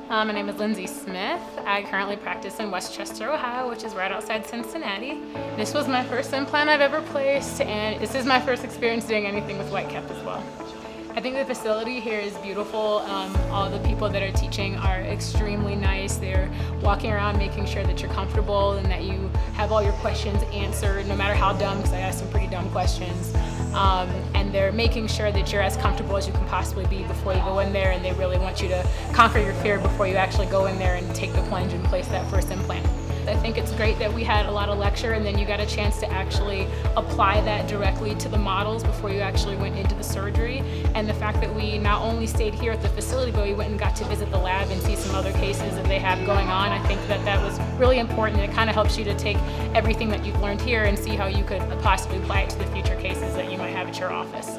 My name is Lindsay Smith. I currently practice in Westchester, Ohio, which is right outside Cincinnati. This was my first implant I've ever placed, and this is my first experience doing anything with whitecap as well. I think the facility here is beautiful. All the people that are teaching are extremely nice. They're walking around making sure that you're comfortable and that you have all your questions answered, no matter how dumb, because I asked some pretty dumb questions. And they're making sure that you're as comfortable as you can possibly be before you go in there, and they really want you to conquer your fear before you actually go in there and take the plunge and place that first implant. I think it's great that we had a lot of lecture and then you got a chance to actually apply that directly to the models before you actually went into the surgery. And the fact that we not only stayed here at the facility, but we went and got to visit the lab and see some other cases that they have going on. I think that that was really important. It kind of helps you to take everything that you've learned here and see how you could possibly apply it to the future cases that you might have at your office.